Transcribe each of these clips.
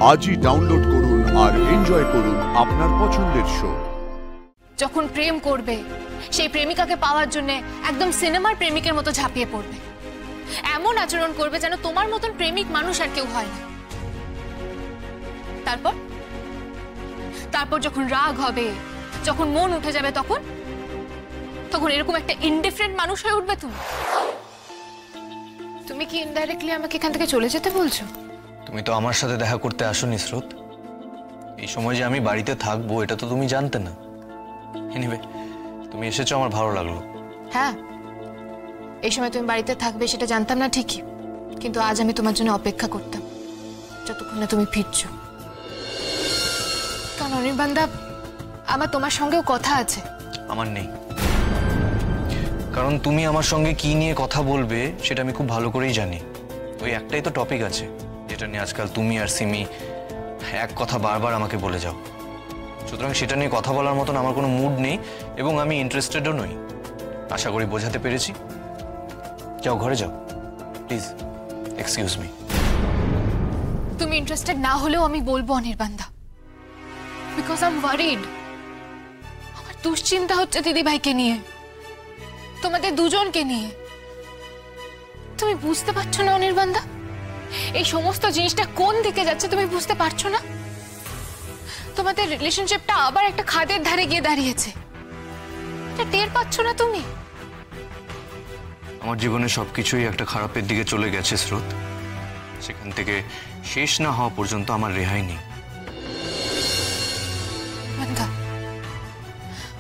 আজই ডাউনলোড করুন আর এনজয় করুন আপনার পছন্দের শো। যখন প্রেম করবে সেই প্রেমিকাকে পাওয়ার জন্য একদম সিনেমার প্রেমিকের মতো ঝাঁপিয়ে পড়বে, এমন আচরণ করবে যেন তোমার মতন প্রেমিক মানুষ আর কেউ হয় না। তারপর তারপর যখন রাগ হবে, যখন মন উঠে যাবে, তখন তখন এরকম একটা ইনডিফারেন্ট মানুষ হয়ে উঠবে তুমি। তুমি কি ইনডাইরেক্টলি আমাকে এখান থেকে চলে যেতে বলছো? তুমি তো আমার সাথে দেখা করতে আসোনি স্রোত। এই সময় যে আমি বাড়িতে থাকবো এটা তো তুমি জানতে না। এনিওয়ে, তুমি এসেছো, আমার ভালো লাগলো। হ্যাঁ, এই সময় তুমি বাড়িতে থাকবে সেটা জানতাম না ঠিকই, কিন্তু আজ আমি তোমার জন্য অপেক্ষা করতাম যতক্ষণ না তুমি ফিরছো। কারণ অনির্বাণদা, আমার তোমার সঙ্গেও কথা আছে। আমার নেই, কারণ তুমি আমার সঙ্গে কি নিয়ে কথা বলবে সেটা আমি খুব ভালো করেই জানি। ওই একটাই তো টপিক আছে যেটা নিয়ে আজকাল তুমি আর সিমি এক কথা বারবার আমাকে বলে যাও। সুতরাং সেটা নিয়ে কথা বলার মতন আমার কোনো মুড নেই এবং আমি ইন্টারেস্টেডও নই। আশা করি বোঝাতে পেরেছি। যাও, ঘরে যাও প্লিজ। Excuse me. তুমি ইন্টারেস্টেড না হলেও আমি বলবো অনির্বাণদা, বিকজ আই এম ওয়ারিড। আমার দুশ্চিন্তা হচ্ছে দিদি ভাইকে নিয়ে, তোমাদের দুজনকে নিয়ে। তুমি বুঝতে পারছো না অনির্বাণদা, এই সমস্ত জিনিসটা কোন দিকে যাচ্ছে তুমি বুঝতে পারছো না? তোমাদের রিলেশনশিপটা আবার একটা খাদের ধারে গিয়ে দাঁড়িয়েছে, এটা টের পাচ্ছ না তুমি? আমার জীবনে সবকিছুই একটা খারাপের দিকে চলে গেছে স্রোত। সেখান থেকে শেষ না হওয়া পর্যন্ত আমার রেহাই নেই।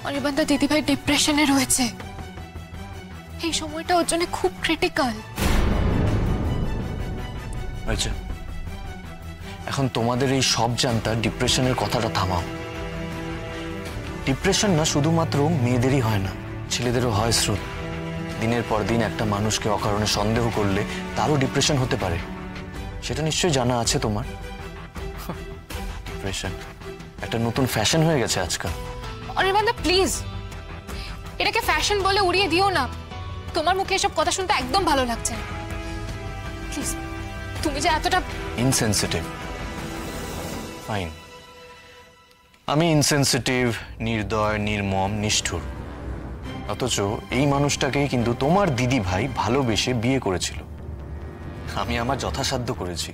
অনির্বাণদা, দিদিভাই ডিপ্রেশনে রয়েছে। এই সময়টা ওর জন্য খুব ক্রিটিক্যাল। আচ্ছা, এখন তোমাদের এই সব জানতা ডিপ্রেশনের কথাটা থামাও। ডিপ্রেশন না শুধুমাত্র মেয়েদেরই হয় না, ছেলেদেরও হয় স্রোত। দিনের পর দিন একটা মানুষকে অকারণে সন্দেহ করলে তারও ডিপ্রেশন হতে পারে, সেটা নিশ্চয়ই জানা আছে তোমার। ডিপ্রেশন একটা নতুন ফ্যাশন হয়ে গেছে আজকাল। অনির্বাণদা প্লিজ, এটাকে ফ্যাশন বলে উড়িয়ে দিও না। তোমার মুখে এসব কথা শুনতে একদম ভালো লাগছে না। প্লিজ, তুমি যে এতটা ইনসেনসিটিভ। ফাইন, আমি ইনসেনসিটিভ, নির্দয়, নির্মম, নিষ্ঠুর। অথচ এই মানুষটাকেই কিন্তু তোমার দিদি ভাই ভালোবেসে বিয়ে করেছিল। আমি আমার যথাসাধ্য করেছি,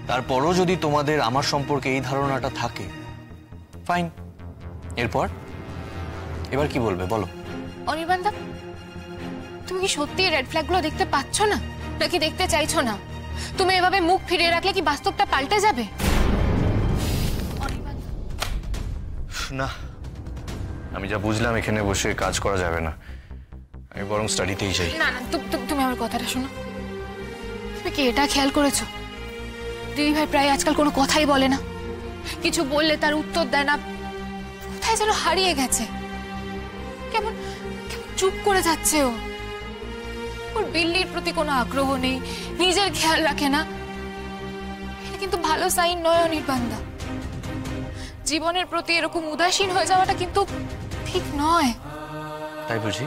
তারপরও যদি তোমাদের আমার সম্পর্কে এই ধারণাটা থাকে, ফাইন। এবার কি বলবে বলো? অনির্বাণদা, তুমি কি সত্যি রেড ফ্ল্যাগ গুলো দেখতে পাচ্ছ না, নাকি দেখতে চাইছো না? তুমি এভাবে মুখ ফিরিয়ে রাখলে কি বাস্তবটা পাল্টে যাবে? না, আমি যা বুঝলাম এখানে বসে কাজ করা যাবে না। আমি বরং স্টাডিতেই যাই। না না, তুমি আমার কথাটা শোনো। তুমি কি এটা খেয়াল করেছো, দিদি ভাই প্রায় আজকাল কোনো কথাই বলে না, কিছু বললে তার উত্তর দেয় না, কোথায় যেন হারিয়ে গেছে। কেমন চুপ করে যাচ্ছে ও। ওর বিল্লির প্রতি কোনো আগ্রহ নেই, নিজের খেয়াল রাখে না। এটা কিন্তু ভালো সাইন নয় অনির্বাণদা। জীবনের প্রতি এরকম উদাসীন হয়ে যাওয়াটা কিন্তু ঠিক নয়। তাই বুঝি?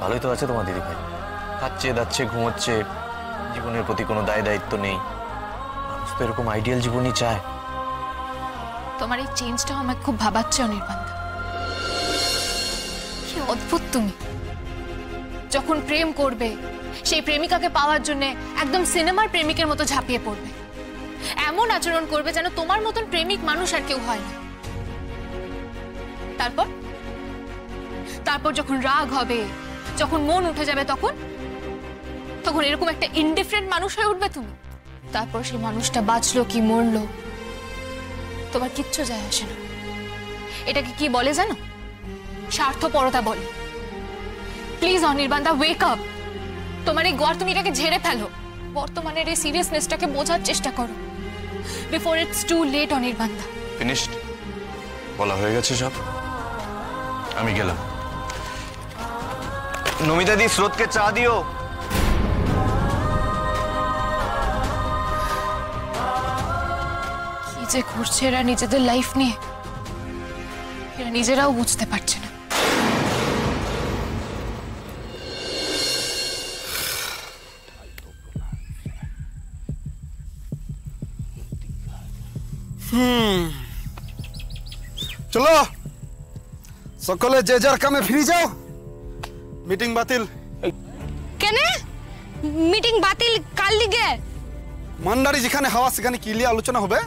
ভালোই তো আছে তোমার দিদি ভাই, খাচ্ছে দাচ্ছে ঘুমোচ্ছে, জীবনের প্রতি কোনো দায় দায়িত্ব নেই। মানুষ তো এরকম আইডিয়াল জীবনই চায়। তোমার এই চেঞ্জটাও আমাকে খুব ভাবাচ্ছে অনির্বাণদা। কি অদ্ভুত তুমি। যখন প্রেম করবে সেই প্রেমিকাকে পাওয়ার জন্য একদম সিনেমার প্রেমিকের মতো ঝাঁপিয়ে পড়বে, এমন আচরণ করবে যেন তোমার মতন প্রেমিক মানুষ আর কেউ হয় না। তারপর তারপর যখন রাগ হবে, যখন মন উঠে যাবে, তখন তখন এরকম একটা ইনডিফারেন্ট মানুষ হয়ে উঠবে তুমি। তারপর সেই মানুষটা বাঁচলো কি মরলো তোমার কিচ্ছু যায় আসে না। এটাকে কি বলে জানো? স্বার্থপরতা বলে। প্লিজ অনির্বাণদা, ওয়েক আপ। তোমার এই গড় তুমি এটাকে ঝেড়ে ফেলো। বর্তমানের এই সিরিয়াসনেসটাকে বোঝার চেষ্টা করো বিফোর ইটস টু লেট। অনির্বাণদা, ফিনিশড? বলা হয়ে গেছে সব, আমি গেলাম। নমিতা দি, স্রোতকে চা দিও। কি যে করছে এরা নিজেদের লাইফ নিয়ে, এরা নিজেরাও বুঝতে পারছে না। চলো সকলে যে যার কামে ফিরে যাও, মিটিং বাতিল। কেন মিটিং বাতিল কার লিগে? মান্ডারি যেখানে হাওয়া সেখানে কি লিয়ে আলোচনা হবে?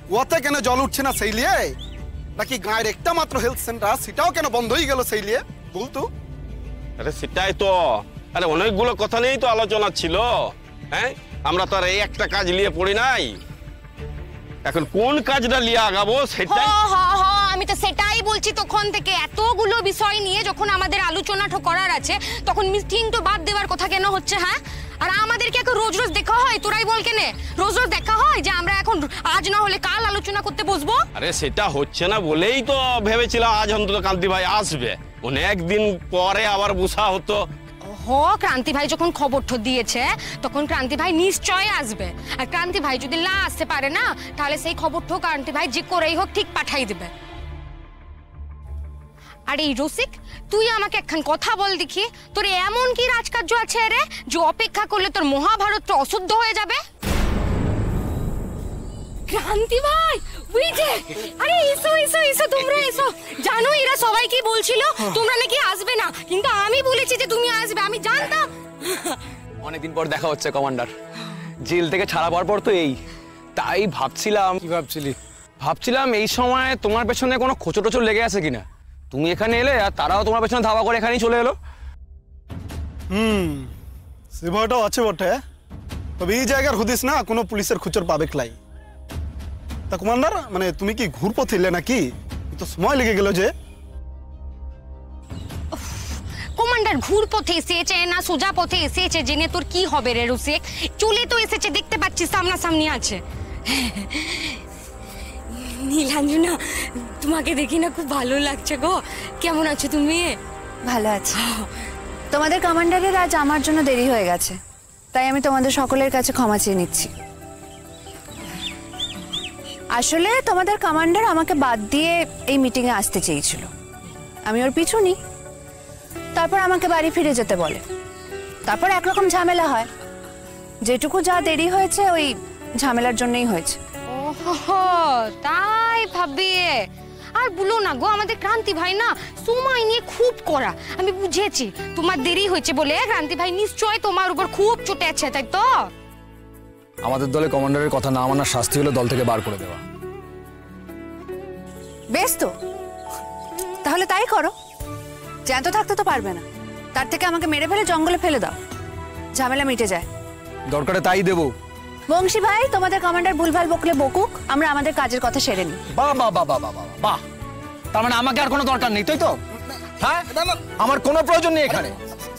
কুয়াতে কেন জল উঠছে না সেই লিয়ে, নাকি গাঁয়ের একটা মাত্র হেলথ সেন্টার সেটাও কেন বন্ধ হয়ে গেল সেই লিয়ে বলতো? আরে সেটাই তো, আরে অনেকগুলো কথা নিয়েই তো আলোচনা ছিল। হ্যাঁ, আমরা তো আর এই একটা কাজ নিয়ে পড়ি নাই। এখন কোন কাজটা নিয়ে আগাবো সেটাই। আমি তো সেটাই বলছি তখন থেকে, এতগুলো বিষয় নিয়ে যখন আমাদের আলোচনাটা করার আছে তখন মিটিং তো বাদ দেওয়ার কথা কেন হচ্ছে? হ্যাঁ, আর আমাদেরকে এখন রোজ রোজ দেখা হয়, তোরাই বল কেন রোজ রোজ দেখা হয় যে আমরা এখন আজ না হলে কাল আলোচনা করতে বসবো? আরে সেটা হচ্ছে না বলেই তো ভেবেছিলাম আজ অন্তত কান্তি ভাই আসবে, অনেক দিন পরে আবার বসা হতো। ক্রান্তি ভাই যখন খবরটা দিয়েছে তখন ক্রান্তি ভাই নিশ্চয় আসবে, আর ক্রান্তি ভাই যদি না আসতে পারে না তাহলে সেই খবরটাও ক্রান্তি ভাই যে করেই হোক ঠিক পাঠাই দেবে। আর এই রসিক, তুই আমাকে একখান কথা বল দেখি, তোর এমন কি রাজকার্য আছে রে যে অপেক্ষা করলে তোর মহাভারতটা অশুদ্ধ হয়ে যাবে? ক্রান্তি ভাই বুঝে, আরে এসো এসো এসো, তোমরা এসো। জানো এরা সবাই কি বলছিল, তোমরা নাকি আসবে না, কিন্তু আমি বলেছি যে তুমি আসবে, আমি জানতাম। অনেকদিন পর দেখা হচ্ছে কমান্ডার, জেল থেকে ছাড়া পাওয়ার পর তো এই, তাই ভাবছিলাম। কি ভাবছিলি? ভাবছিলাম এই সময় তোমার পেছনে কোনো খোঁচো টোচো লেগে আছে কিনা। তুমি এখানে এলে আর তারাও তোমার পেছনে ধাওয়া করে এখানেই চলে এলো। সে ভয়টাও আছে বটে, তবে এই জায়গার হুদিস না কোনো পুলিশের খুচর পাবে ক্লাই। তা কমান্ডার, মানে তুমি কি ঘুরপথে এলে নাকি? তো সময় লেগে গেল যে। কমান্ডার ঘুর পথে এসেছে না সোজা পথে এসেছে জেনে তোর কি হবে রে রসিক? চলে তো এসেছে, দেখতে পাচ্ছিস সামনাসামনি আছে। নীলাঞ্জনা, তোমাকে দেখি না খুব ভালো লাগছে গো, কেমন আছো তুমি? ভালো আছি। তোমাদের কমান্ডারের আজ আমার জন্য দেরি হয়ে গেছে, তাই আমি তোমাদের সকলের কাছে ক্ষমা চেয়ে নিচ্ছি। আসলে তোমাদের কমান্ডার আমাকে বাদ দিয়ে এই মিটিংয়ে আসতে চেয়েছিল, আমি ওর পিছু নিই, তারপর আমাকে বাড়ি ফিরে যেতে বলে, তারপর একরকম ঝামেলা হয়। যেটুকু যা দেরি হয়েছে ওই ঝামেলার জন্যই হয়েছে। ওহো, তাই ভাবি। আর বলো না গো, আমাদের ক্রান্তি ভাই না সময় নিয়ে খুব কড়া। আমি বুঝেছি তোমার দেরি হয়েছে বলে ক্রান্তি ভাই নিশ্চয় তোমার উপর খুব চটেছে, তাই তো? আমাদের দলে কমান্ডারের কথা না মানার শাস্তি হলো দল থেকে বার করে দেওয়া। বেশ তো, তাহলে তাই করো। জ্যান্ত থাকতে তো পারবে না, তার থেকে আমাকে মেরে ফেলে জঙ্গলে ফেলে দাও, ঝামেলা মিটে যায়। দরকারে তাই দেবো। বংশী ভাই, তোমাদের কমান্ডার ভুলভাল বকলে বকুক, আমরা আমাদের কাজের কথা সেরে নিই। বাহ বাহ বাহ বাহ বাহ বাহ, তার মানে আমাকে আর কোনো দরকার নেই, তাই তো? হ্যাঁ, আমার কোনো প্রয়োজন নেই এখানে।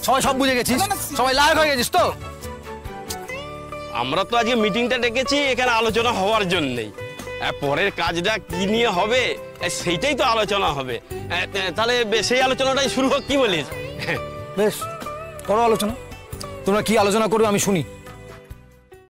সবাই সব বুঝে গেছিস, সবাই লায়ক হয়ে গেছিস তো? আমরা তো আজকে মিটিংটা ডেকেছি এখানে আলোচনা হওয়ার জন্যই। পরের কাজটা কি নিয়ে হবে সেইটাই তো আলোচনা হবে। তাহলে সেই আলোচনাটাই শুরু হোক, কি বলিস? বেশ, করো আলোচনা। তোমরা কি আলোচনা করবে আমি শুনি।